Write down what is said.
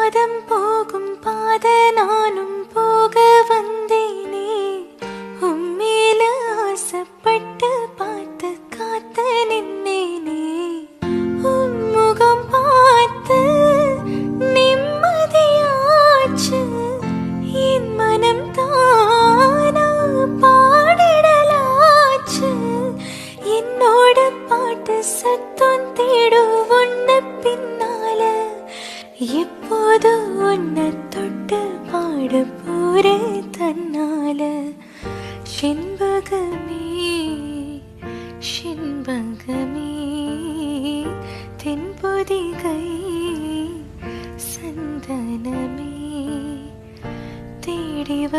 பாதம் போகும் பாத நானும் போக வந்தேனே. உம்மேல ஆசைப்பட்டு பார்த்து காத்து நின்னேனே. உன்முகம் பார்த்து நிம்மதியாச்சு. என் மனம் தானா பாடிடலாச்சு. என்னோட பாட்டு சத்தம் தேடும் உன்ன பின்னால. எப்போது உன்னை தொட்டு பாட போற தன்னால. செண்பகமே செண்பகமே தென்பொதிகை சந்தனமே தேடிவ